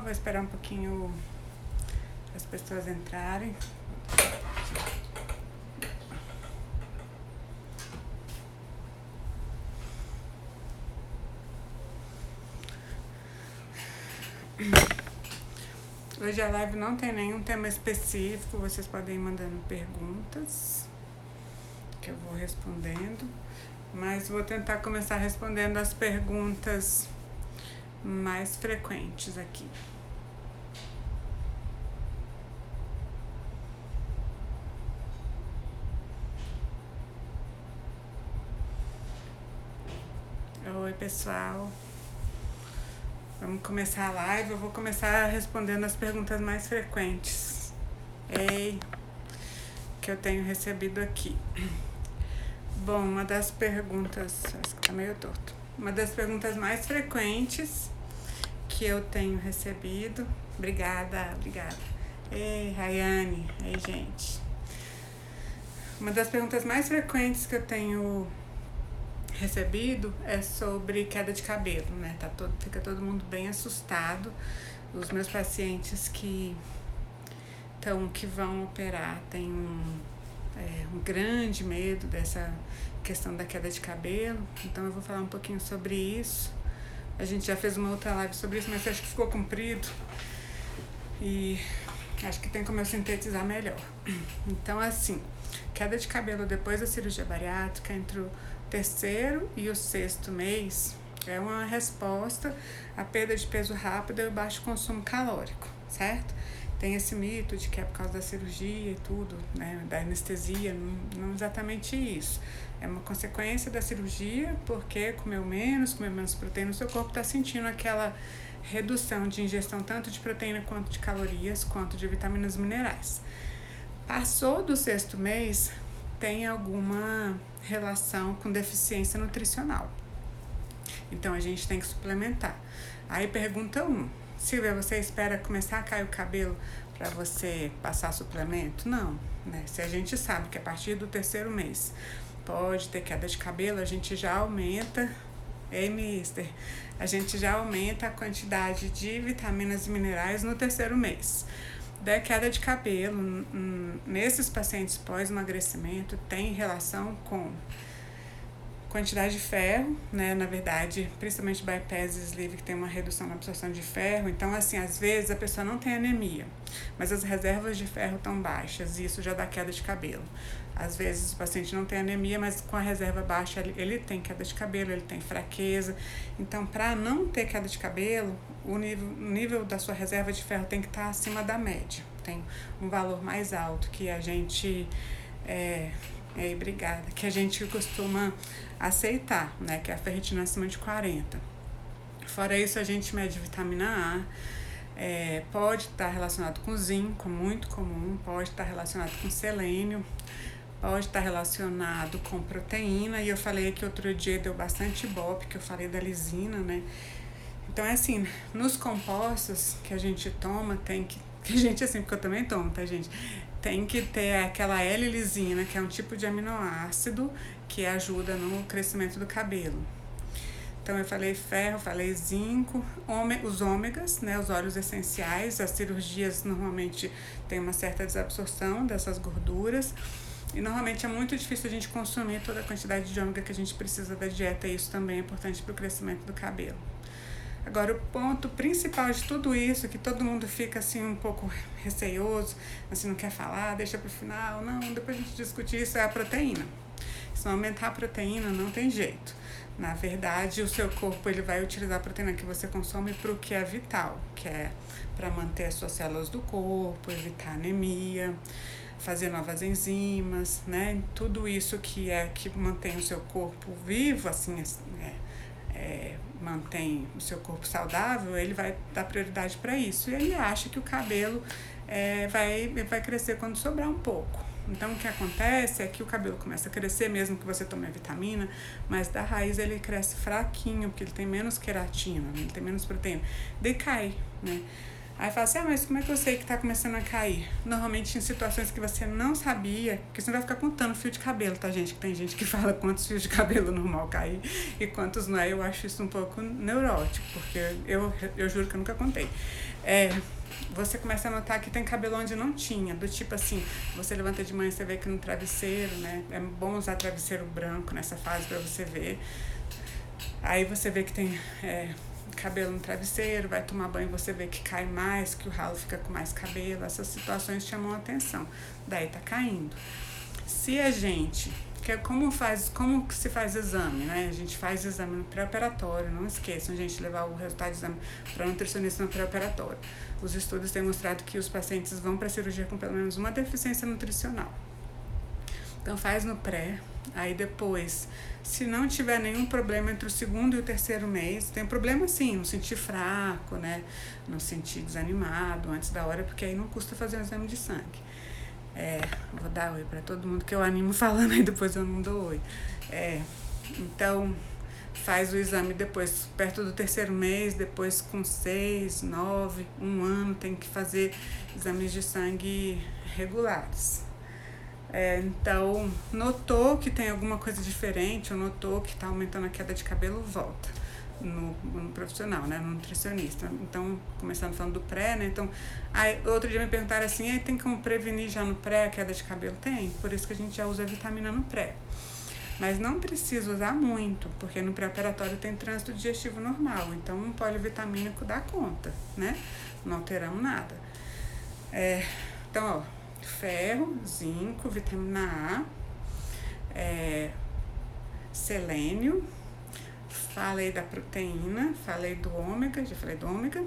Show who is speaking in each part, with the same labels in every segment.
Speaker 1: vou esperar um pouquinho as pessoas entrarem. Hoje a live não tem nenhum tema específico, vocês podem ir mandando perguntas que eu vou respondendo, mas vou tentar começar respondendo as perguntas mais frequentes aqui. Oi, pessoal. Vamos começar a live. Eu vou começar respondendo as perguntas mais frequentes que eu tenho recebido aqui. Bom, uma das perguntas, acho que tá meio torto. Uma das perguntas mais frequentes que eu tenho recebido. Obrigada. Ei, Rayane. Ei, gente. Uma das perguntas mais frequentes que eu tenho recebido é sobre queda de cabelo, né? Fica todo mundo bem assustado. Os meus pacientes que vão operar têm um grande medo dessa questão da queda de cabelo. Então eu vou falar um pouquinho sobre isso. A gente já fez uma outra live sobre isso, mas acho que ficou comprido e acho que tem como eu sintetizar melhor. Então, assim, queda de cabelo depois da cirurgia bariátrica, entre o terceiro e o sexto mês, é uma resposta à perda de peso rápida e o baixo consumo calórico, certo? Tem esse mito de que é por causa da cirurgia e tudo, né, da anestesia, não exatamente isso. É uma consequência da cirurgia, porque comeu menos proteína, o seu corpo está sentindo aquela redução de ingestão tanto de proteína quanto de calorias, quanto de vitaminas e minerais. Passou do sexto mês, tem alguma relação com deficiência nutricional. Então a gente tem que suplementar. Aí pergunta 1. Silvia, você espera começar a cair o cabelo para você passar suplemento? Não, né? Se a gente sabe que a partir do terceiro mês pode ter queda de cabelo, a gente já aumenta, a gente já aumenta a quantidade de vitaminas e minerais no terceiro mês. Da queda de cabelo, nesses pacientes pós-emagrecimento, tem relação com quantidade de ferro, né? Na verdade, principalmente bypass e sleeve, que tem uma redução na absorção de ferro. Então, assim, às vezes a pessoa não tem anemia, mas as reservas de ferro estão baixas e isso já dá queda de cabelo. Às vezes o paciente não tem anemia, mas com a reserva baixa ele tem queda de cabelo, ele tem fraqueza. Então, para não ter queda de cabelo, o nível da sua reserva de ferro tem que estar acima da média. Tem um valor mais alto que a gente... obrigada. Que a gente costuma aceitar, né? Que é a ferritina acima de 40. Fora isso, a gente mede vitamina A. Pode estar relacionado com zinco, muito comum. Pode estar relacionado com selênio. Pode estar relacionado com proteína. E eu falei que outro dia deu bastante ibope, que eu falei da lisina, né? Então, é assim, nos compostos que a gente toma, porque eu também tomo, tá, gente? Tem que ter aquela L-lisina, que é um tipo de aminoácido que ajuda no crescimento do cabelo. Então, eu falei ferro, falei zinco, os ômegas, né, os óleos essenciais. As cirurgias normalmente têm uma certa desabsorção dessas gorduras. E normalmente é muito difícil a gente consumir toda a quantidade de ômega que a gente precisa da dieta. E isso também é importante para o crescimento do cabelo. Agora, o ponto principal de tudo isso, que todo mundo fica assim um pouco receioso, assim, não quer falar, deixa pro final, não, depois a gente discute isso, é a proteína. Se não aumentar a proteína, não tem jeito. Na verdade, o seu corpo ele vai utilizar a proteína que você consome para o que é vital, que é para manter as suas células do corpo, evitar anemia, fazer novas enzimas, né? Tudo isso que mantém o seu corpo vivo, assim, mantém o seu corpo saudável, ele vai dar prioridade para isso. E ele acha que o cabelo vai crescer quando sobrar um pouco. Então, o que acontece é que o cabelo começa a crescer, mesmo que você tome a vitamina, mas da raiz ele cresce fraquinho, porque ele tem menos queratina, ele tem menos proteína. Daí cai, né? Aí fala assim, mas como é que eu sei que tá começando a cair? Normalmente em situações que você não sabia, porque você não vai ficar contando fio de cabelo, tá, gente? Que tem gente que fala quantos fios de cabelo normal cair e quantos não é. Eu acho isso um pouco neurótico, porque eu juro que eu nunca contei. Você começa a notar que tem cabelo onde não tinha, do tipo assim, você levanta de manhã e você vê que no travesseiro, né? É bom usar travesseiro branco nessa fase pra você ver. Aí você vê que tem cabelo no travesseiro, vai tomar banho, você vê que cai mais, que o ralo fica com mais cabelo, essas situações chamam a atenção, daí tá caindo. Se a gente, como que se faz exame, né? A gente faz exame no pré-operatório, não esqueçam, gente, levar o resultado do exame para nutricionista no pré-operatório. Os estudos têm mostrado que os pacientes vão para a cirurgia com pelo menos uma deficiência nutricional. Então faz no pré, aí depois, se não tiver nenhum problema entre o segundo e o terceiro mês, tem problema sim, não sentir fraco, né? Não sentir desanimado antes da hora, porque aí não custa fazer um exame de sangue. Vou dar oi pra todo mundo que eu animo falando, aí depois eu não dou oi. Então, faz o exame depois, perto do terceiro mês, depois com 6, 9, 1 ano, tem que fazer exames de sangue regulares. Então, notou que tem alguma coisa diferente, ou notou que está aumentando a queda de cabelo, volta no profissional, né, no nutricionista. Então, começando falando do pré, né, então, outro dia me perguntaram assim, tem como prevenir já no pré a queda de cabelo? Tem, por isso que a gente já usa a vitamina no pré. Mas não precisa usar muito, porque no pré-operatório tem trânsito digestivo normal, então um polivitamínico dá conta, né, não alteramos nada. Então, ferro, zinco, vitamina A, selênio, falei da proteína, falei do ômega, já falei do ômega,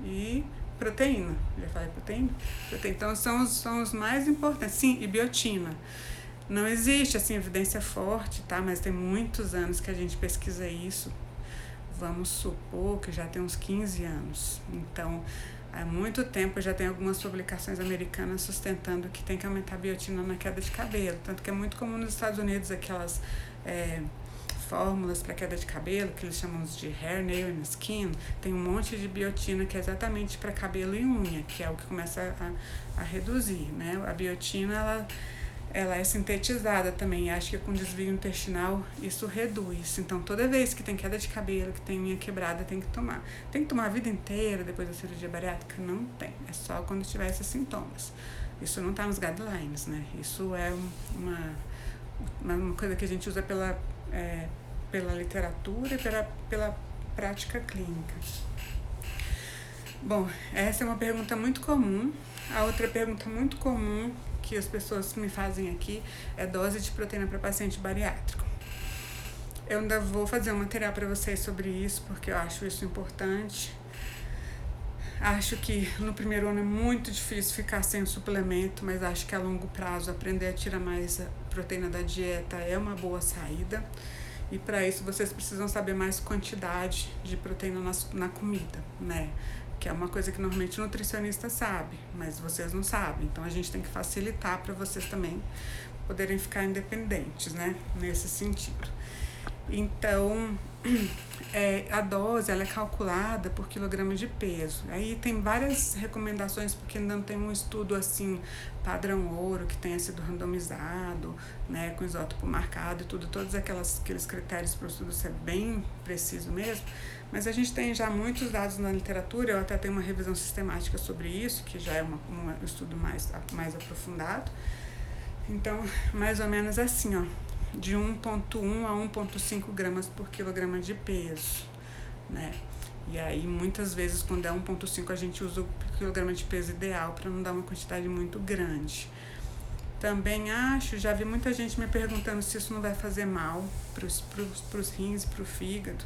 Speaker 1: e proteína, já falei proteína. Então são os mais importantes, sim, e biotina. Não existe assim evidência forte, tá? Mas tem muitos anos que a gente pesquisa isso. Vamos supor que já tem uns 15 anos. Então, há muito tempo já tem algumas publicações americanas sustentando que tem que aumentar a biotina na queda de cabelo. Tanto que é muito comum nos Estados Unidos aquelas fórmulas para queda de cabelo, que eles chamam de hair, nail and skin. Tem um monte de biotina que é exatamente para cabelo e unha, que é o que começa a reduzir, né? A biotina, ela é sintetizada também, acho que com desvio intestinal isso reduz. Então, toda vez que tem queda de cabelo, que tem unha quebrada, tem que tomar. Tem que tomar a vida inteira depois da cirurgia bariátrica? Não tem, é só quando tiver esses sintomas. Isso não está nos guidelines, né? Isso é uma coisa que a gente usa pela literatura e pela prática clínica. Bom, essa é uma pergunta muito comum. A outra pergunta muito comum que as pessoas me fazem aqui é dose de proteína para paciente bariátrico. Eu ainda vou fazer um material para vocês sobre isso, porque eu acho isso importante. Acho que no primeiro ano é muito difícil ficar sem suplemento, mas acho que a longo prazo aprender a tirar mais a proteína da dieta é uma boa saída. E para isso vocês precisam saber mais quantidade de proteína na comida, né? Que é uma coisa que normalmente o nutricionista sabe, mas vocês não sabem. Então a gente tem que facilitar para vocês também poderem ficar independentes, né? Nesse sentido. Então, a dose ela é calculada por quilograma de peso. Aí tem várias recomendações, porque ainda não tem um estudo assim, padrão ouro, que tenha sido randomizado, né, com isótopo marcado e tudo, todos aqueles critérios para o estudo ser bem preciso mesmo. Mas a gente tem já muitos dados na literatura, eu até tenho uma revisão sistemática sobre isso, que já é um estudo mais aprofundado. Então, mais ou menos assim, ó, de 1,1 a 1,5 gramas por quilograma de peso, né? E aí, muitas vezes, quando é 1,5, a gente usa o quilograma de peso ideal para não dar uma quantidade muito grande. Também já vi muita gente me perguntando se isso não vai fazer mal para os rins e para o fígado.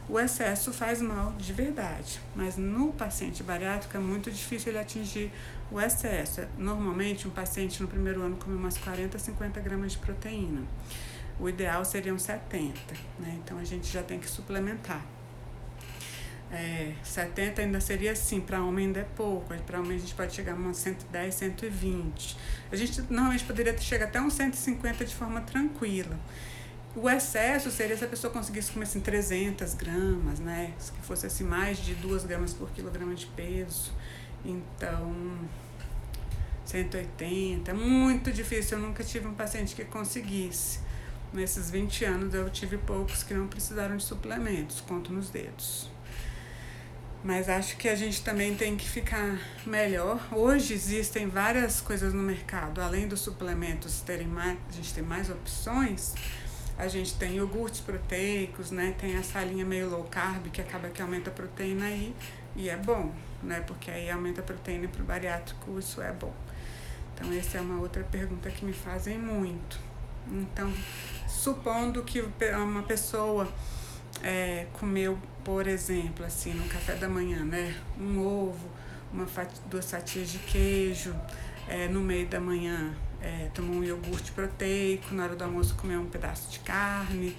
Speaker 1: O excesso faz mal de verdade, mas no paciente bariátrico é muito difícil ele atingir o excesso. Normalmente, um paciente no primeiro ano come umas 40 a 50 gramas de proteína. O ideal seriam 70, né? Então a gente já tem que suplementar. 70 ainda seria assim, para homem ainda é pouco, para homem a gente pode chegar a umas 110, 120. A gente normalmente poderia chegar até uns 150 de forma tranquila. O excesso seria se a pessoa conseguisse comer assim 300 gramas, né? Se fosse assim mais de 2 gramas por quilograma de peso. Então, 180, é muito difícil. Eu nunca tive um paciente que conseguisse. Nesses 20 anos eu tive poucos que não precisaram de suplementos, conto nos dedos. Mas acho que a gente também tem que ficar melhor. Hoje existem várias coisas no mercado, além dos suplementos terem mais, a gente tem mais opções. A gente tem iogurtes proteicos, né? Tem essa linha meio low carb que acaba que aumenta a proteína aí e é bom, né? Porque aí aumenta a proteína para o bariátrico, isso é bom. Então essa é uma outra pergunta que me fazem muito. Então, supondo que uma pessoa comeu, por exemplo, assim, no café da manhã, né? Um ovo, 2 fatias de queijo, no meio da manhã tomou um iogurte proteico, na hora do almoço comeu um pedaço de carne,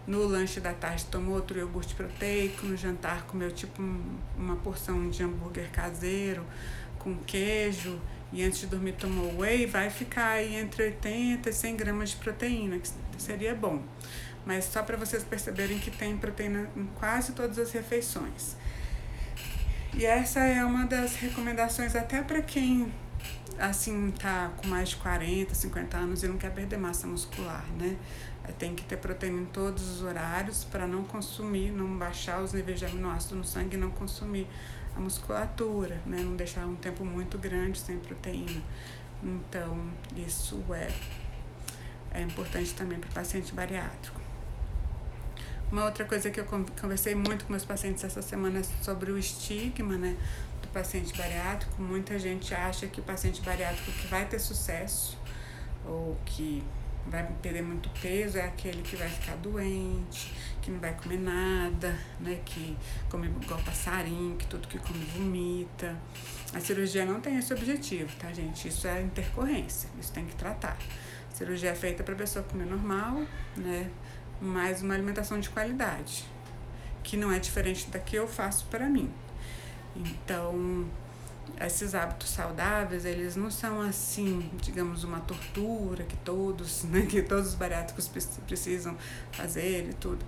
Speaker 1: no lanche da tarde tomou outro iogurte proteico, no jantar comeu tipo uma porção de hambúrguer caseiro com queijo e antes de dormir tomou whey, vai ficar aí entre 80 e 100 gramas de proteína, que seria bom. Mas só para vocês perceberem que tem proteína em quase todas as refeições. E essa é uma das recomendações até para quem assim tá com mais de 40, 50 anos e não quer perder massa muscular, né? Tem que ter proteína em todos os horários para não consumir, não baixar os níveis de aminoácidos no sangue e não consumir a musculatura, né? Não deixar um tempo muito grande sem proteína. Então, isso é importante também para o paciente bariátrico. Uma outra coisa que eu conversei muito com meus pacientes essa semana é sobre o estigma, né, do paciente bariátrico. Muita gente acha que o paciente bariátrico que vai ter sucesso ou que vai perder muito peso é aquele que vai ficar doente, que não vai comer nada, né, que come igual passarinho, que tudo que come vomita. A cirurgia não tem esse objetivo, tá, gente? Isso é intercorrência, isso tem que tratar. A cirurgia é feita para a pessoa comer normal, né, mas uma alimentação de qualidade, que não é diferente da que eu faço para mim. Então, esses hábitos saudáveis, eles não são assim, digamos, uma tortura que todos, né, que todos os bariátricos precisam fazer e tudo.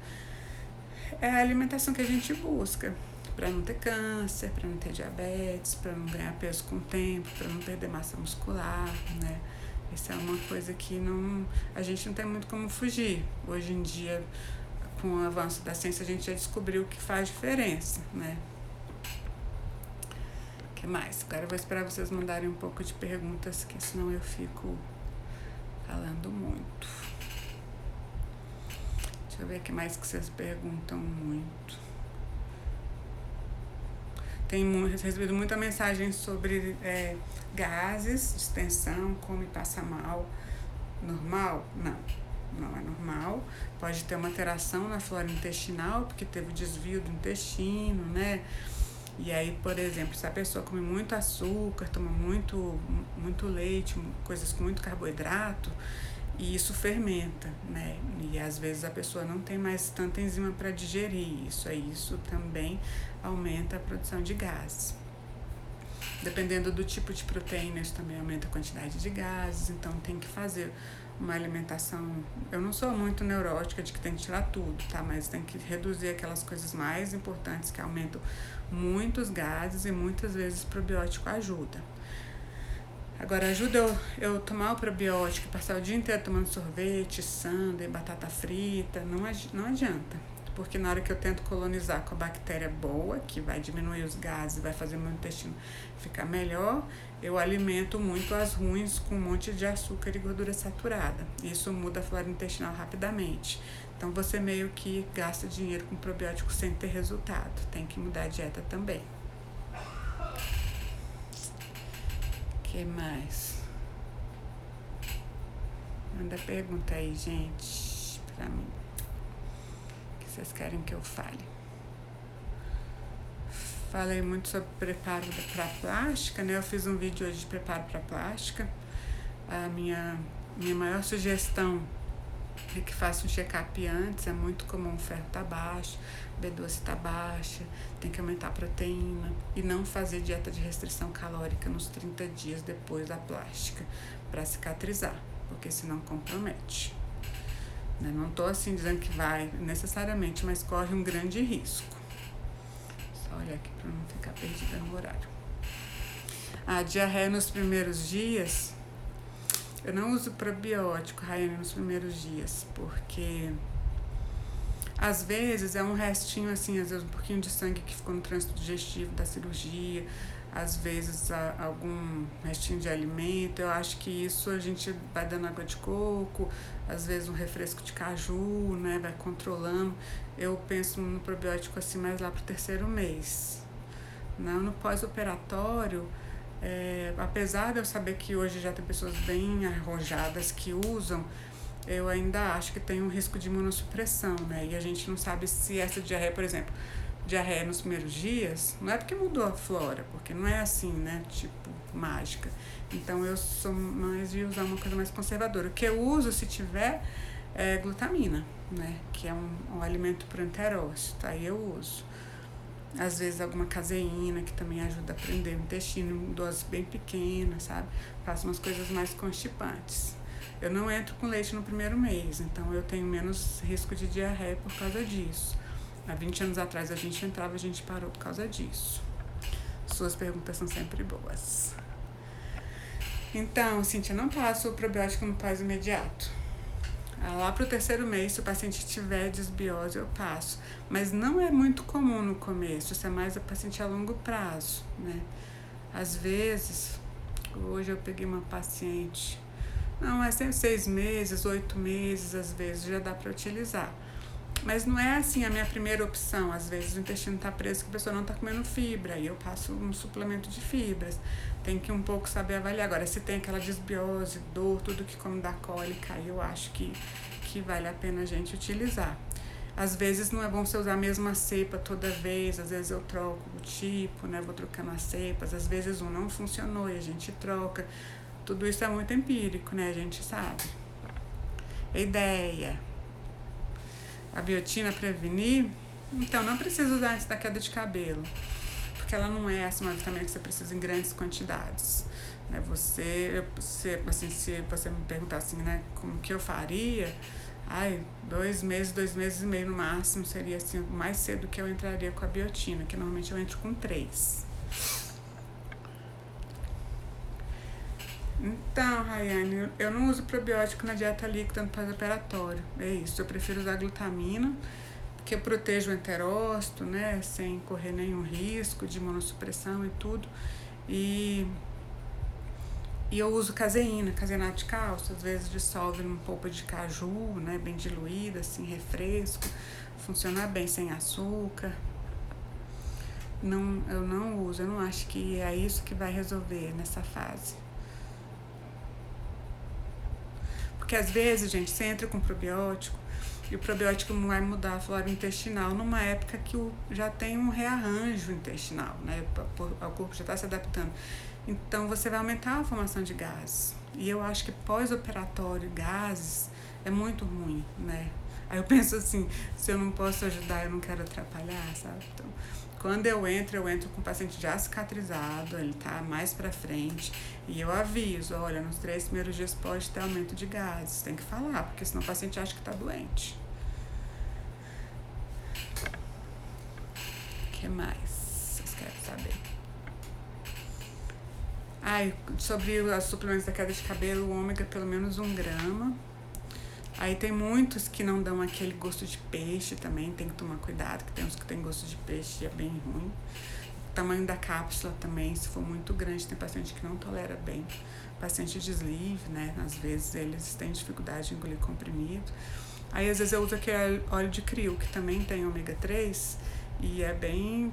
Speaker 1: É a alimentação que a gente busca para não ter câncer, para não ter diabetes, para não ganhar peso com o tempo, para não perder massa muscular, né? Isso é uma coisa que a gente não tem muito como fugir. Hoje em dia, com o avanço da ciência, a gente já descobriu que faz diferença, né? O que mais? Agora eu vou esperar vocês mandarem um pouco de perguntas, que senão eu fico falando muito. Deixa eu ver o que mais que vocês perguntam muito. Tenho recebido muita mensagem sobre gases, distensão, como passa mal. Normal? Não é normal. Pode ter uma alteração na flora intestinal, porque teve desvio do intestino, né? E aí, por exemplo, se a pessoa come muito açúcar, toma muito leite, coisas com muito carboidrato, e isso fermenta, né? E às vezes a pessoa não tem mais tanta enzima para digerir isso. Aí isso também aumenta a produção de gases. Dependendo do tipo de proteína, isso também aumenta a quantidade de gases, então tem que fazer uma alimentação. Eu não sou muito neurótica de que tem que tirar tudo, tá? Mas tem que reduzir aquelas coisas mais importantes que aumentam muitos gases e muitas vezes o probiótico ajuda. Agora, ajuda eu tomar o probiótico e passar o dia inteiro tomando sorvete, sundae, batata frita, não adianta. Porque na hora que eu tento colonizar com a bactéria boa, que vai diminuir os gases, vai fazer meu intestino ficar melhor, eu alimento muito as ruins com um monte de açúcar e gordura saturada. Isso muda a flora intestinal rapidamente. Então, você meio que gasta dinheiro com probiótico sem ter resultado. Tem que mudar a dieta também. O que mais? Manda pergunta aí, gente, pra mim. O que vocês querem que eu fale? Falei muito sobre preparo para plástica, né? Eu fiz um vídeo hoje de preparo para plástica. A minha maior sugestão é que faça um check-up antes. É muito comum o ferro tá baixo, B12 está baixa, tem que aumentar a proteína e não fazer dieta de restrição calórica nos 30 dias depois da plástica para cicatrizar, porque senão compromete. né? Não estou assim dizendo que vai necessariamente, mas corre um grande risco. Só olhar aqui para não ficar perdida no horário. A diarreia nos primeiros dias, eu não uso probiótico, Raiane, nos primeiros dias, porque às vezes é um restinho assim, às vezes um pouquinho de sangue que ficou no trânsito digestivo da cirurgia, às vezes algum restinho de alimento. Eu acho que isso a gente vai dando água de coco, às vezes um refresco de caju, né, vai controlando. Eu penso no probiótico assim mais lá pro 3º mês. Não, no pós-operatório, apesar de eu saber que hoje já tem pessoas bem arrojadas que usam, eu ainda acho que tem um risco de imunossupressão, né? E a gente não sabe se essa diarreia, por exemplo, diarreia nos primeiros dias, não é porque mudou a flora, porque não é assim, né? Tipo, mágica. Então eu sou mais de usar uma coisa mais conservadora. O que eu uso, se tiver, é glutamina, né? Que é um alimento pro enterócito, aí eu uso. Às vezes alguma caseína, que também ajuda a prender o intestino, em doses bem pequenas, sabe? Faço umas coisas mais constipantes. Eu não entro com leite no primeiro mês, então eu tenho menos risco de diarreia por causa disso. Há 20 anos atrás a gente entrava, a gente parou por causa disso. Suas perguntas são sempre boas. Então, Cíntia, não passo o probiótico no pós imediato. Lá pro 3º mês, se o paciente tiver desbiose, eu passo. Mas não é muito comum no começo, isso é mais o paciente a longo prazo, né? Às vezes, hoje eu peguei uma paciente, não, é sempre 6 meses, 8 meses, às vezes já dá para utilizar. Mas não é assim a minha primeira opção. Às vezes o intestino está preso que a pessoa não está comendo fibra, aí eu passo um suplemento de fibras. Tem que um pouco saber avaliar. Agora, se tem aquela desbiose, dor, tudo que come da cólica, aí eu acho que vale a pena a gente utilizar. Às vezes não é bom você usar a mesma cepa toda vez, às vezes eu troco o tipo, né? Vou trocando as cepas, às vezes um não funcionou e a gente troca. Tudo isso é muito empírico, né? A gente sabe. Ideia. A biotina prevenir? Então, não precisa usar antes da queda de cabelo, porque ela não é assim, uma vitamina que você precisa em grandes quantidades. Né? Se você me perguntar assim, né, como que eu faria, 2 meses, 2 meses e meio no máximo, seria assim, mais cedo que eu entraria com a biotina, que normalmente eu entro com 3. Então, Rayane, eu não uso probiótico na dieta líquida no pós-operatório. É isso, eu prefiro usar glutamina, porque eu protejo o enterócito, né, sem correr nenhum risco de imunossupressão e tudo. E eu uso caseinato de cálcio, às vezes dissolve numa polpa de caju, né, bem diluída, assim, refresco. Funciona bem sem açúcar. Não, eu não uso, eu não acho que é isso que vai resolver nessa fase. Porque às vezes, gente, você entra com probiótico e o probiótico não vai mudar a flora intestinal numa época que já tem um rearranjo intestinal, né? O corpo já está se adaptando. Então, você vai aumentar a formação de gases. E eu acho que pós-operatório, gases, é muito ruim, né? Aí eu penso assim, se eu não posso ajudar, eu não quero atrapalhar, sabe? Então, quando eu entro com o paciente já cicatrizado, ele tá mais pra frente, e eu aviso, olha, nos 3 primeiros dias pode ter aumento de gases, tem que falar, porque senão o paciente acha que tá doente. O que mais vocês querem saber? Sobre os suplementos da queda de cabelo, o ômega pelo menos 1 grama. Aí tem muitos que não dão aquele gosto de peixe também, tem que tomar cuidado, que tem uns que tem gosto de peixe e é bem ruim. O tamanho da cápsula também, se for muito grande, tem paciente que não tolera bem. Paciente de sleeve, né, às vezes eles têm dificuldade de engolir comprimido. Aí às vezes eu uso aquele óleo de krill, que também tem ômega 3 e é bem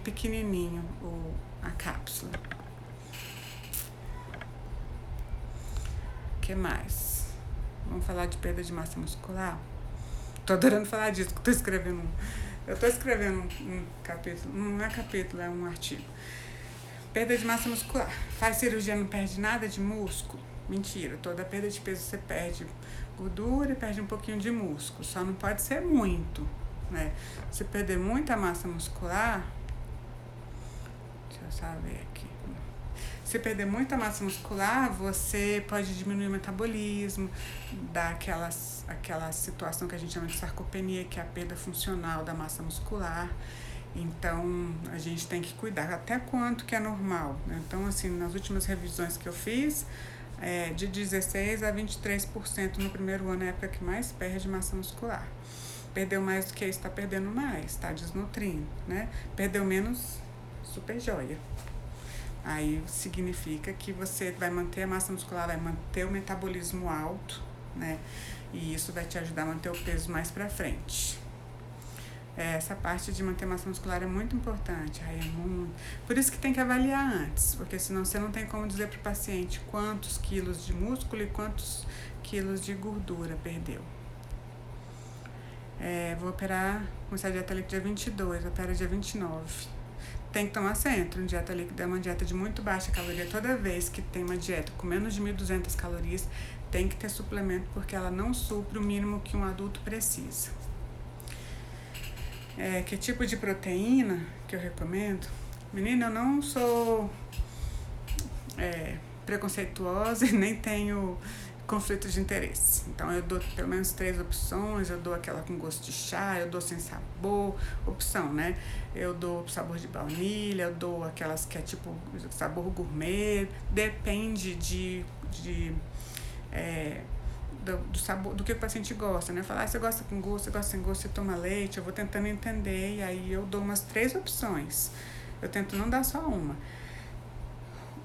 Speaker 1: pequenininho a cápsula. O que mais? Vamos falar de perda de massa muscular? Tô adorando falar disso, porque eu tô escrevendo um capítulo, não é capítulo, é um artigo. Perda de massa muscular. Faz cirurgia, não perde nada de músculo? Mentira, toda perda de peso você perde gordura e perde um pouquinho de músculo, só não pode ser muito, né? Se perder muita massa muscular, deixa eu só ver aqui. Se perder muita massa muscular, você pode diminuir o metabolismo, dar aquela situação que a gente chama de sarcopenia, que é a perda funcional da massa muscular. Então, a gente tem que cuidar até quanto que é normal, né? Então, assim, nas últimas revisões que eu fiz, de 16% a 23% no primeiro ano é a época que mais perde massa muscular. Perdeu mais do que isso, está perdendo mais, está desnutrindo, né? Perdeu menos, super joia. Aí significa que você vai manter a massa muscular, vai manter o metabolismo alto, né? E isso vai te ajudar a manter o peso mais pra frente. Essa parte de manter massa muscular é muito importante. Aí é muito... Por isso que tem que avaliar antes, porque senão você não tem como dizer pro paciente quantos quilos de músculo e quantos quilos de gordura perdeu. Vou operar, começar a dieta líquida dia 22, opera dia 29. Tem que tomar centro. Dieta líquida é uma dieta de muito baixa caloria. Toda vez que tem uma dieta com menos de 1.200 calorias, tem que ter suplemento, porque ela não supre o mínimo que um adulto precisa. Que tipo de proteína que eu recomendo? Menina, eu não sou preconceituosa e nem tenho conflito de interesse. Então eu dou pelo menos 3 opções, eu dou aquela com gosto de chá, eu dou sem sabor, opção, né? Eu dou sabor de baunilha, eu dou aquelas que é tipo sabor gourmet, depende do sabor, do que o paciente gosta, né? Falar, você gosta com gosto, você gosta sem gosto, você toma leite, eu vou tentando entender, e aí eu dou umas 3 opções. Eu tento não dar só uma.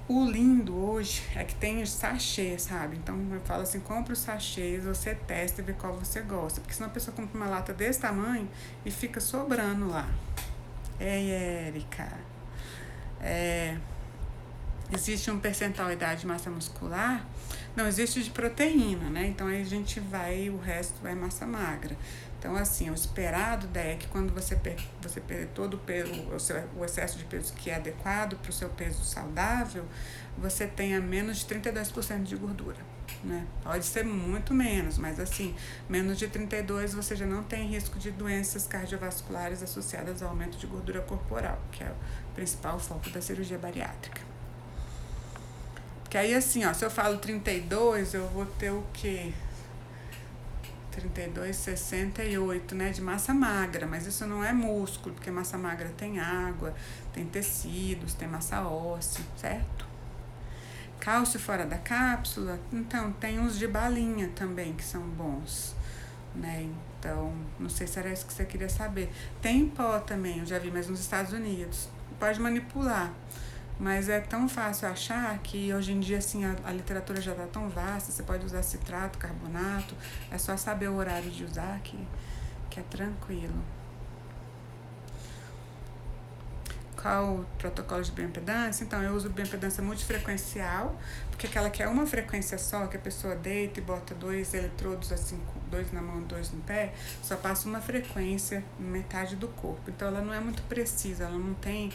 Speaker 1: O lindo hoje é que tem sachê, sabe? Então eu falo assim, compra os sachês, você testa e vê qual você gosta. Porque senão a pessoa compra uma lata desse tamanho e fica sobrando lá. Ei, Érica. Existe um percentual de massa muscular? Não, existe de proteína, né? Então aí a gente o resto vai massa magra. Então, assim, o esperado é que quando você perder todo o peso, o excesso de peso que é adequado para o seu peso saudável, você tenha menos de 32% de gordura, né? Pode ser muito menos, mas assim, menos de 32% você já não tem risco de doenças cardiovasculares associadas ao aumento de gordura corporal, que é o principal foco da cirurgia bariátrica. Porque aí assim, ó, se eu falo 32, eu vou ter o quê? 32,68, né, de massa magra, mas isso não é músculo, porque massa magra tem água, tem tecidos, tem massa óssea, certo? Cálcio fora da cápsula, então tem uns de balinha também que são bons, né? Então, não sei se era isso que você queria saber. Tem em pó também, eu já vi, mas nos Estados Unidos. Pode manipular. Mas é tão fácil achar que hoje em dia assim, a literatura já está tão vasta, você pode usar citrato, carbonato, é só saber o horário de usar que é tranquilo. Qual o protocolo de bioimpedância? Então, eu uso bioimpedância multifrequencial, porque aquela que é uma frequência só, que a pessoa deita e bota 2 eletrodos, assim, 2 na mão e 2 no pé, só passa uma frequência em metade do corpo. Então, ela não é muito precisa, ela não tem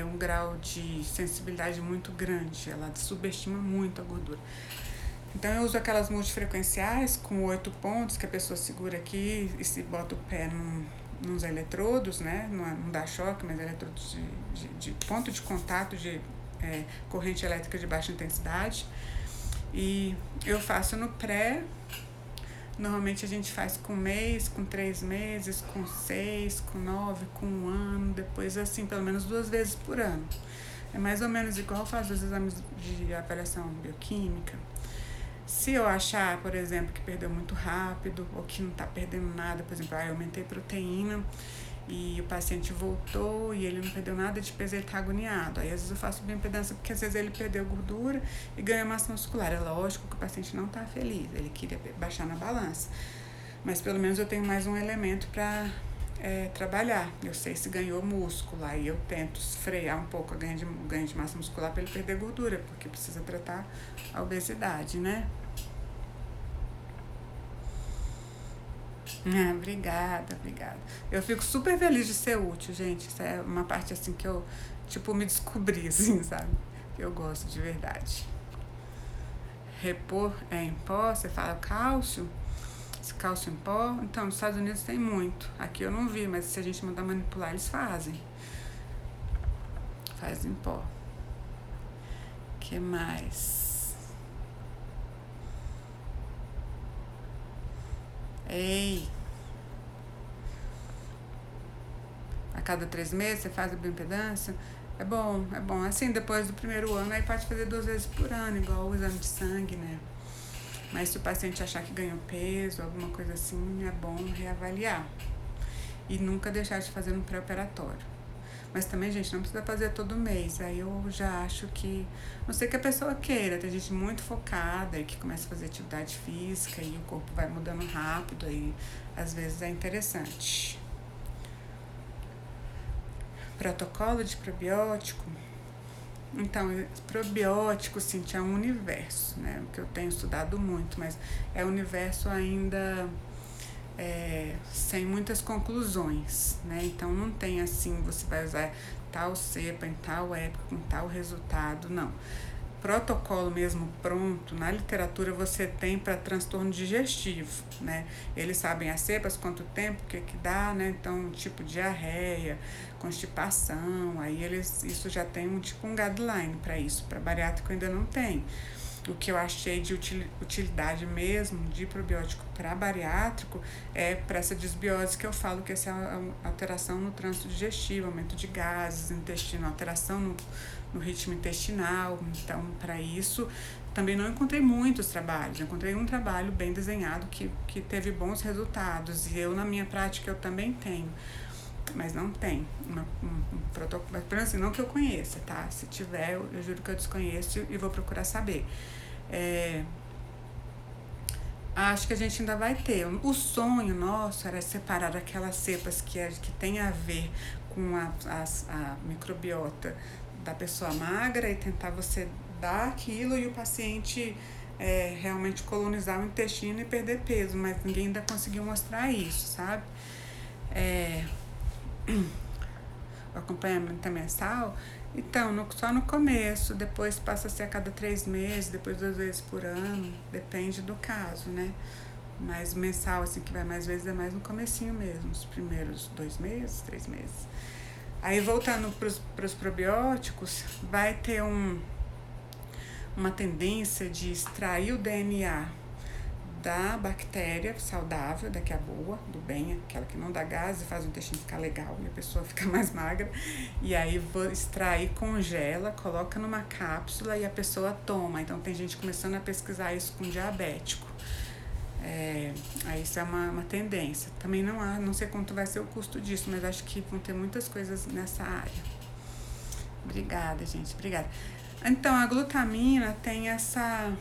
Speaker 1: um grau de sensibilidade muito grande, ela subestima muito a gordura. Então eu uso aquelas multifrequenciais com 8 pontos que a pessoa segura aqui e se bota o pé nos eletrodos, né? Não dá choque, mas eletrodos de ponto de contato de corrente elétrica de baixa intensidade. E eu faço no pré. Normalmente a gente faz com 1 mês, com 3 meses, com 6, com 9, com 1 ano, depois assim, pelo menos 2 vezes por ano. É mais ou menos igual fazer os exames de avaliação bioquímica. Se eu achar, por exemplo, que perdeu muito rápido ou que não está perdendo nada, por exemplo, eu aumentei proteína e o paciente voltou e ele não perdeu nada de peso, ele está agoniado. Aí às vezes eu faço bioimpedância porque às vezes ele perdeu gordura e ganha massa muscular. É lógico que o paciente não está feliz, ele queria baixar na balança. Mas pelo menos eu tenho mais um elemento para trabalhar. Eu sei se ganhou músculo, aí eu tento frear um pouco o ganho de massa muscular para ele perder gordura, porque precisa tratar a obesidade, né? Obrigada. Eu fico super feliz de ser útil, gente. Isso é uma parte assim que eu, me descobri, assim, sabe? Que eu gosto de verdade. Repor em pó, você fala cálcio? Esse cálcio em pó, então, nos Estados Unidos tem muito. Aqui eu não vi, mas se a gente mandar manipular, eles fazem. Faz em pó. Que mais? Ei! A cada 3 meses você faz a bioimpedância? É bom, é bom. Assim, depois do primeiro ano, aí pode fazer 2 vezes por ano, igual o exame de sangue, né? Mas se o paciente achar que ganhou peso, alguma coisa assim, é bom reavaliar. E nunca deixar de fazer no pré-operatório. Mas também, gente, não precisa fazer todo mês. Aí eu já acho que, não sei que a pessoa queira, tem gente muito focada e que começa a fazer atividade física e o corpo vai mudando rápido, aí às vezes é interessante. Protocolo de probiótico. Então, probiótico, sim, é um universo, né? Que eu tenho estudado muito, mas é um universo ainda sem muitas conclusões, né? Então, não tem assim, você vai usar tal cepa em tal época, com tal resultado, não. Protocolo mesmo pronto, na literatura você tem para transtorno digestivo, né? Eles sabem as cepas, quanto tempo, o que dá, né? Então, tipo diarreia, constipação, aí isso já tem um guideline para isso. Para bariátrico ainda não tem. O que eu achei de utilidade mesmo de probiótico para bariátrico é para essa desbiose que eu falo, que essa é a alteração no trânsito digestivo, aumento de gases no intestino, alteração no ritmo intestinal. Então, para isso, também não encontrei muitos trabalhos. Eu encontrei um trabalho bem desenhado que teve bons resultados. E eu, na minha prática, eu também tenho. Mas não tem um protocolo, assim, não que eu conheça, tá? Se tiver, eu juro que eu desconheço e vou procurar saber. Acho que a gente ainda vai ter. O sonho nosso era separar aquelas cepas que tem a ver com a microbiota da pessoa magra e tentar você dar aquilo e o paciente realmente colonizar o intestino e perder peso, mas ninguém ainda conseguiu mostrar isso, sabe? O acompanhamento mensal, então, só no começo, depois passa a ser a cada 3 meses, depois 2 vezes por ano, depende do caso, né? Mas mensal, assim, que vai mais vezes, é mais no comecinho mesmo, os primeiros 2 meses, 3 meses. Aí, voltando pros probióticos, vai ter uma tendência de extrair o DNA da bactéria saudável, da que é boa, do bem, aquela que não dá gás e faz o intestino ficar legal e a pessoa fica mais magra. E aí vou extrair, congela, coloca numa cápsula e a pessoa toma. Então tem gente começando a pesquisar isso com diabético. Aí isso é uma tendência. Também não sei quanto vai ser o custo disso, mas acho que vão ter muitas coisas nessa área. Obrigada, gente, obrigada. Então, a glutamina tem essa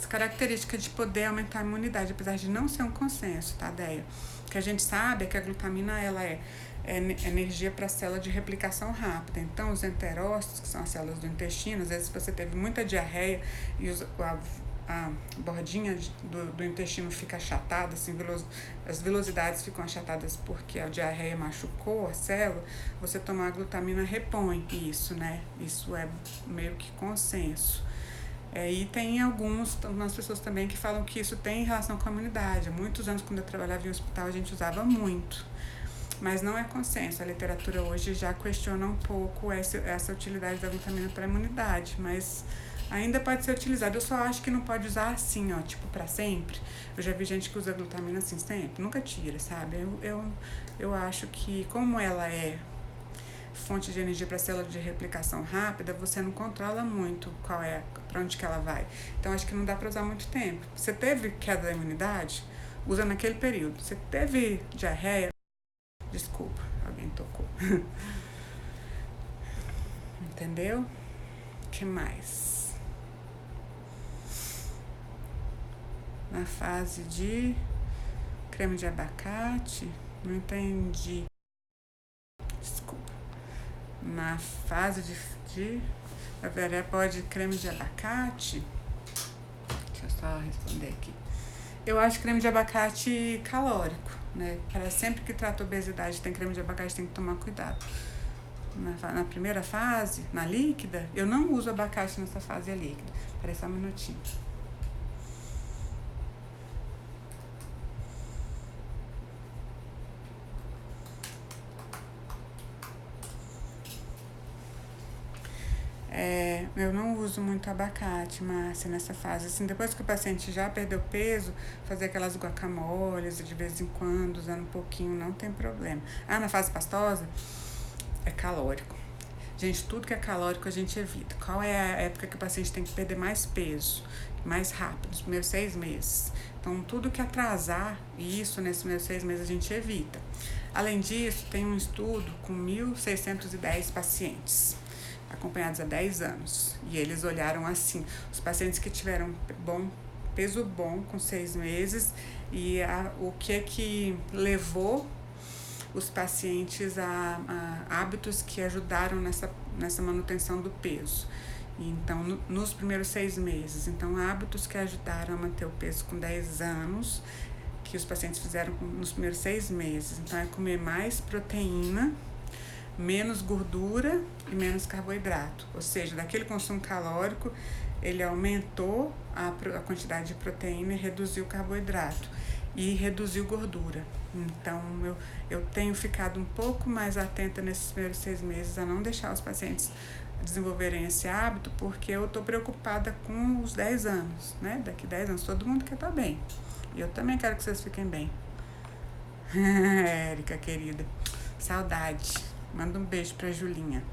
Speaker 1: característica de poder aumentar a imunidade, apesar de não ser um consenso, tá, Deia? O que a gente sabe é que a glutamina, ela é energia para a célula de replicação rápida. Então, os enterócitos, que são as células do intestino, às vezes você teve muita diarreia e a bordinha do intestino fica achatada, assim, as velocidades ficam achatadas porque a diarreia machucou a célula, você tomar a glutamina repõe isso, né? Isso é meio que consenso. E tem algumas pessoas também que falam que isso tem relação com a imunidade. Há muitos anos, quando eu trabalhava em hospital, a gente usava muito. Mas não é consenso. A literatura hoje já questiona um pouco essa utilidade da glutamina para a imunidade. Mas ainda pode ser utilizado. Eu só acho que não pode usar assim, ó, tipo, para sempre. Eu já vi gente que usa glutamina assim sempre. Nunca tira, sabe? Eu acho que, como ela é fonte de energia para a célula de replicação rápida, você não controla muito para onde que ela vai. Então, acho que não dá para usar muito tempo. Você teve queda da imunidade? Usa naquele período. Você teve diarreia? Desculpa, alguém tocou. Entendeu? O que mais? Na fase de creme de abacate, não entendi. Desculpa. Na fase de pode creme de abacate? Deixa eu só responder aqui. Eu acho creme de abacate calórico, né? Para sempre que trata obesidade tem creme de abacate, tem que tomar cuidado. Na primeira fase, na líquida, eu não uso abacate nessa fase líquida. Espera só um minutinho. Eu não uso muito abacate, Márcia, nessa fase. Assim, depois que o paciente já perdeu peso, fazer aquelas guacamoles de vez em quando, usando um pouquinho, não tem problema. Na fase pastosa, é calórico. Gente, tudo que é calórico a gente evita. Qual é a época que o paciente tem que perder mais peso, mais rápido? Nos primeiros 6 meses. Então, tudo que atrasar isso nesses primeiros 6 meses a gente evita. Além disso, tem um estudo com 1.610 pacientes, acompanhados há 10 anos. E eles olharam assim, os pacientes que tiveram peso bom com 6 meses e o que levou os pacientes a hábitos que ajudaram nessa manutenção do peso. Então, nos primeiros 6 meses. Então, hábitos que ajudaram a manter o peso com 10 anos, que os pacientes fizeram nos primeiros 6 meses. Então, é comer mais proteína, menos gordura e menos carboidrato. Ou seja, daquele consumo calórico, ele aumentou a quantidade de proteína e reduziu o carboidrato. E reduziu gordura. Então, eu tenho ficado um pouco mais atenta nesses primeiros 6 meses a não deixar os pacientes desenvolverem esse hábito, porque eu estou preocupada com os 10 anos, né? Daqui 10 anos todo mundo quer estar bem. E eu também quero que vocês fiquem bem. Érica, querida, saudade. Manda um beijo pra Julinha.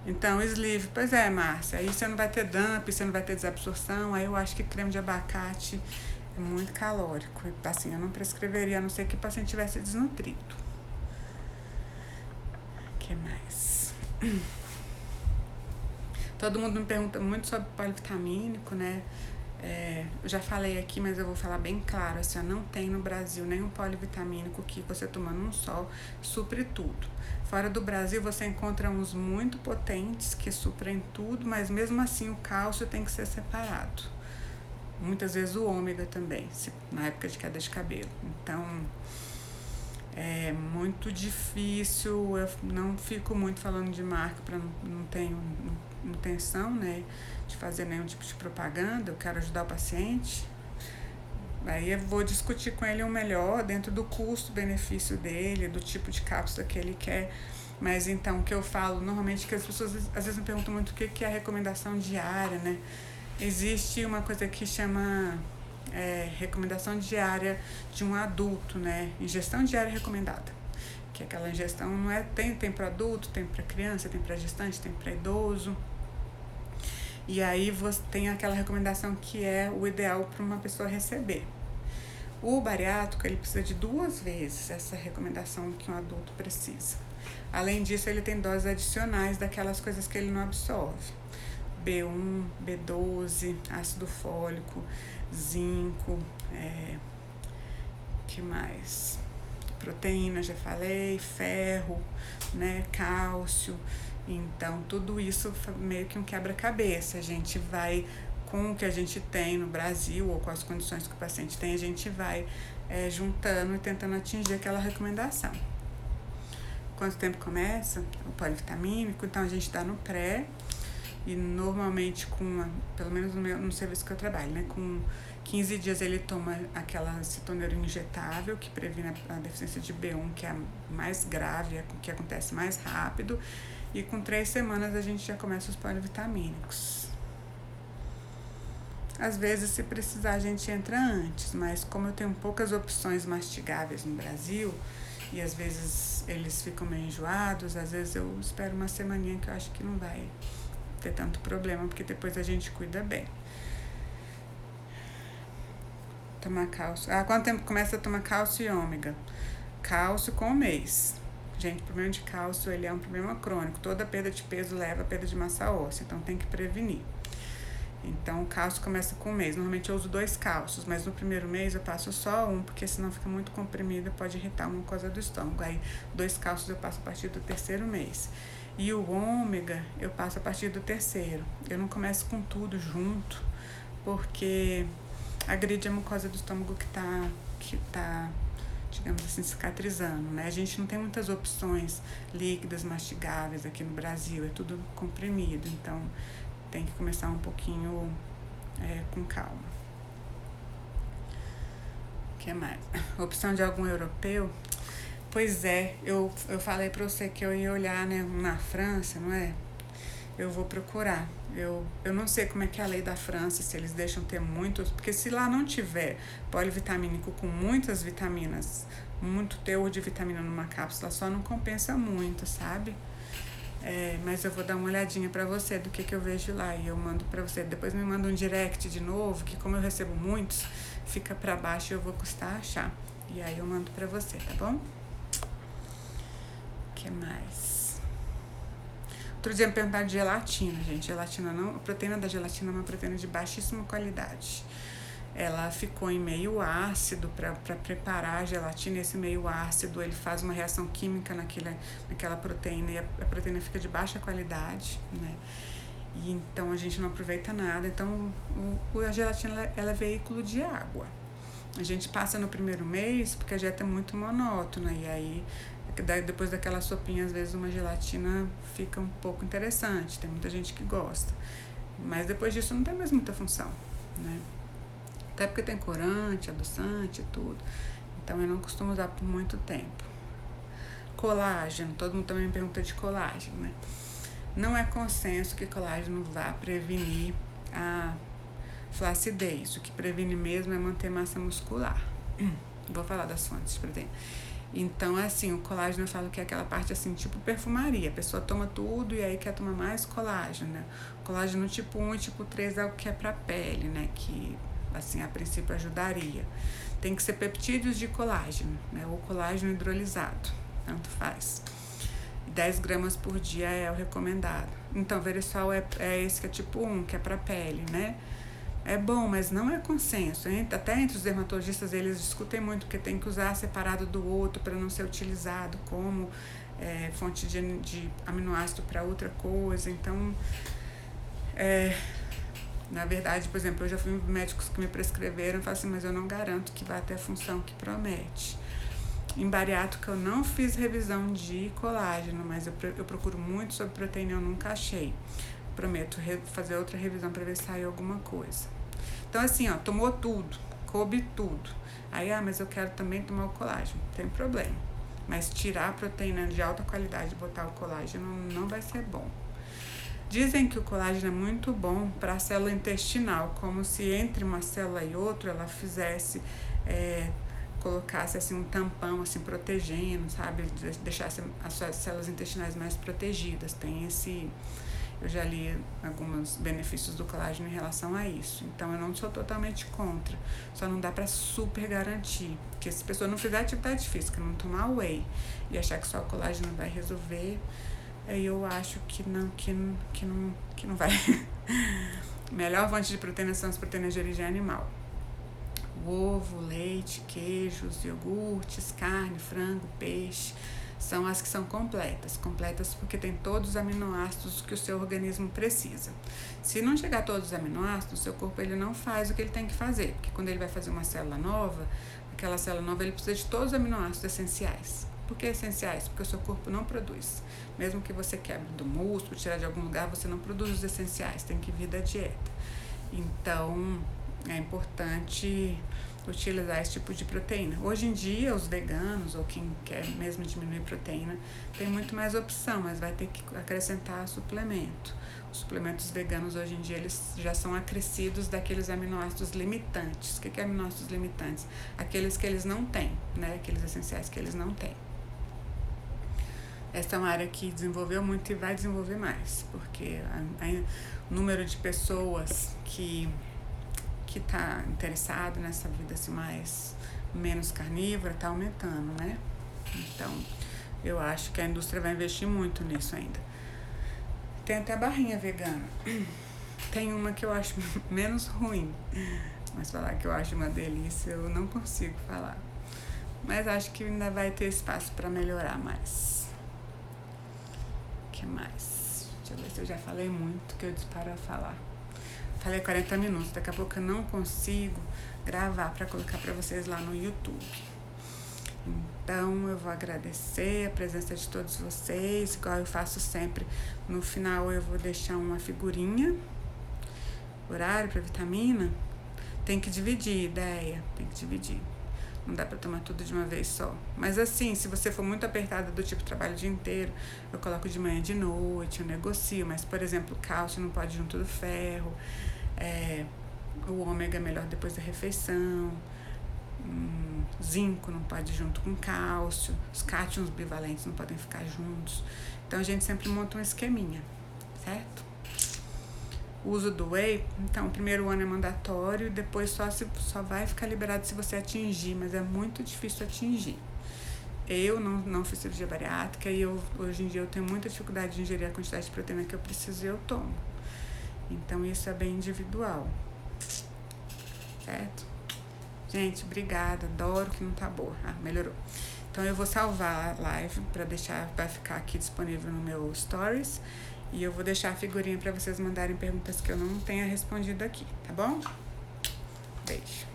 Speaker 1: Então, sleeve, pois é, Márcia, aí você não vai ter dump, você não vai ter desabsorção, aí eu acho que creme de abacate é muito calórico. Assim, eu não prescreveria, a não ser que o paciente tivesse desnutrido. O que mais? Todo mundo me pergunta muito sobre polivitamínico, né? Eu já falei aqui, mas eu vou falar bem claro, assim, não tem no Brasil nenhum polivitamínico que você tomando um só supre tudo. Fora do Brasil você encontra uns muito potentes que suprem tudo, mas mesmo assim o cálcio tem que ser separado. Muitas vezes o ômega também, na época de queda de cabelo. Então, é muito difícil, eu não fico muito falando de marca, não tenho intenção, né, de fazer nenhum tipo de propaganda, eu quero ajudar o paciente. Aí eu vou discutir com ele o melhor dentro do custo-benefício dele, do tipo de cápsula que ele quer. Mas então, o que eu falo normalmente, que as pessoas às vezes me perguntam muito o que é a recomendação diária, né? Existe uma coisa que chama recomendação diária de um adulto, né? Ingestão diária recomendada. Que aquela ingestão não é, tem para adulto, tem para criança, tem para gestante, tem para idoso. E aí você tem aquela recomendação que é o ideal para uma pessoa receber. O bariátrico, ele precisa de 2 vezes essa recomendação que um adulto precisa. Além disso, ele tem doses adicionais daquelas coisas que ele não absorve. B1, B12, ácido fólico, zinco, que mais? Proteína, já falei, ferro, né, cálcio. Então, tudo isso meio que um quebra-cabeça. A gente vai, com o que a gente tem no Brasil, ou com as condições que o paciente tem, a gente vai juntando e tentando atingir aquela recomendação. Quanto tempo começa o polivitamínico? Então, a gente dá no pré, e normalmente pelo menos no serviço que eu trabalho, né, com 15 dias ele toma aquela citoneuroina injetável, que previne a deficiência de B1, que é a mais grave, que acontece mais rápido, e com 3 semanas a gente já começa os polivitamínicos. Às vezes, se precisar, a gente entra antes, mas como eu tenho poucas opções mastigáveis no Brasil, e às vezes eles ficam meio enjoados, às vezes eu espero uma semaninha, que eu acho que não vai ter tanto problema, porque depois a gente cuida bem. Tomar cálcio. Quanto tempo começa a tomar cálcio e ômega? Cálcio com 1 mês. Gente, o problema de cálcio, ele é um problema crônico. Toda perda de peso leva a perda de massa óssea, então tem que prevenir. Então, o cálcio começa com 1 mês. Normalmente eu uso 2 cálcios, mas no primeiro mês eu passo só 1, porque senão fica muito comprimido e pode irritar a mucosa do estômago. Aí, 2 cálcios eu passo a partir do 3º mês. E o ômega eu passo a partir do 3º. Eu não começo com tudo junto, porque agride a mucosa do estômago que tá, digamos assim, cicatrizando, né? A gente não tem muitas opções líquidas, mastigáveis aqui no Brasil, é tudo comprimido, então tem que começar um pouquinho com calma. O que mais? Opção de algum europeu? Pois é, eu falei pra você que eu ia olhar, né, na França, não é? eu vou procurar. Eu não sei como é que é a lei da França, se eles deixam ter muitos, porque se lá não tiver polivitamínico com muitas vitaminas, muito teor de vitamina numa cápsula, só não compensa muito, sabe? Mas eu vou dar uma olhadinha pra você do que eu vejo lá e eu mando pra você. Depois me manda um direct de novo, que como eu recebo muitos, fica pra baixo e eu vou custar achar. E aí eu mando pra você, tá bom? O que mais? Outro dia me perguntaram de gelatina, gente. Gelatina não, a proteína da gelatina é uma proteína de baixíssima qualidade. Ela ficou em meio ácido para preparar a gelatina. Esse meio ácido ele faz uma reação química naquela proteína e a proteína fica de baixa qualidade, né? E então a gente não aproveita nada. Então a gelatina ela é veículo de água. A gente passa no primeiro mês porque a dieta é muito monótona e aí depois daquela sopinha, às vezes uma gelatina fica um pouco interessante, tem muita gente que gosta. Mas depois disso não tem mais muita função, né? Até porque tem corante, adoçante e tudo. Então eu não costumo usar por muito tempo. Colágeno, todo mundo também me pergunta de colágeno, né? Não é consenso que colágeno vá prevenir a flacidez. O que previne mesmo é manter massa muscular. Vou falar das fontes de proteína. Então, assim, o colágeno eu falo que é aquela parte assim, tipo perfumaria. A pessoa toma tudo e aí quer tomar mais colágeno, né? Colágeno tipo 1 e tipo 3 é o que é pra pele, né? Que, assim, a princípio ajudaria. Tem que ser peptídeos de colágeno, né? Ou colágeno hidrolisado, tanto faz. 10 gramas por dia é o recomendado. Então, Verisol é esse que é tipo 1, que é pra pele, né? É bom, mas não é consenso. Até entre os dermatologistas eles discutem muito, porque tem que usar separado do outro para não ser utilizado como fonte de aminoácido para outra coisa. Então, na verdade, por exemplo, eu já fui médicos que me prescreveram e falaram assim, mas eu não garanto que vai ter a função que promete. Em bariátrica eu não fiz revisão de colágeno, mas eu procuro muito sobre proteína, eu nunca achei. Prometo fazer outra revisão para ver se saiu alguma coisa. Então assim, ó, tomou tudo, coube tudo. Aí, mas eu quero também tomar o colágeno, não tem problema. Mas tirar a proteína de alta qualidade e botar o colágeno não vai ser bom. Dizem que o colágeno é muito bom para a célula intestinal, como se entre uma célula e outra ela fizesse, colocasse assim um tampão assim protegendo, sabe? Deixasse as suas células intestinais mais protegidas. Tem esse... Eu já li alguns benefícios do colágeno em relação a isso. Então, eu não sou totalmente contra. Só não dá pra super garantir. Porque se a pessoa não fizer atividade física, não tomar whey e achar que só o colágeno vai resolver, aí eu acho que não vai. Melhor fonte de proteína são as proteínas de origem animal. O ovo, leite, queijos, iogurtes, carne, frango, peixe... são as que são completas porque tem todos os aminoácidos que o seu organismo precisa. Se não chegar todos os aminoácidos, o seu corpo ele não faz o que ele tem que fazer, porque quando ele vai fazer uma célula nova, aquela célula nova ele precisa de todos os aminoácidos essenciais. Por que essenciais? Porque o seu corpo não produz. Mesmo que você quebre do músculo, tirar de algum lugar, você não produz os essenciais, tem que vir da dieta. Então, é importante utilizar esse tipo de proteína. Hoje em dia, os veganos, ou quem quer mesmo diminuir proteína, tem muito mais opção, mas vai ter que acrescentar suplemento. Os suplementos veganos, hoje em dia, eles já são acrescidos daqueles aminoácidos limitantes. O que é aminoácidos limitantes? Aqueles que eles não têm, né? Aqueles essenciais que eles não têm. Essa é uma área que desenvolveu muito e vai desenvolver mais, porque o número de pessoas que está interessado nessa vida assim, menos carnívora está aumentando, né? Então, eu acho que a indústria vai investir muito nisso ainda. Tem até barrinha vegana. Tem uma que eu acho menos ruim, mas falar que eu acho uma delícia eu não consigo falar. Mas acho que ainda vai ter espaço para melhorar mais. O que mais? Deixa eu ver se eu já falei muito, que eu disparo a falar. Falei 40 minutos, daqui a pouco eu não consigo gravar para colocar para vocês lá no YouTube. Então, eu vou agradecer a presença de todos vocês, igual eu faço sempre. No final, eu vou deixar uma figurinha, horário para vitamina. Tem que dividir, ideia, tem que dividir. Não dá pra tomar tudo de uma vez só. Mas assim, se você for muito apertada do tipo trabalho o dia inteiro, eu coloco de manhã e de noite, eu negocio. Mas, por exemplo, cálcio não pode ir junto do ferro. O ômega é melhor depois da refeição. Zinco não pode ir junto com cálcio. Os cátions bivalentes não podem ficar juntos. Então a gente sempre monta um esqueminha, certo? O uso do whey, então, o primeiro ano é mandatório, depois só vai ficar liberado se você atingir, mas é muito difícil atingir. Eu não fiz cirurgia bariátrica e hoje em dia eu tenho muita dificuldade de ingerir a quantidade de proteína que eu preciso e eu tomo. Então isso é bem individual, certo? Gente, obrigada, adoro que não tá boa. Melhorou. Então eu vou salvar a live vai ficar aqui disponível no meu stories. E eu vou deixar a figurinha para vocês mandarem perguntas que eu não tenha respondido aqui, tá bom? Beijo.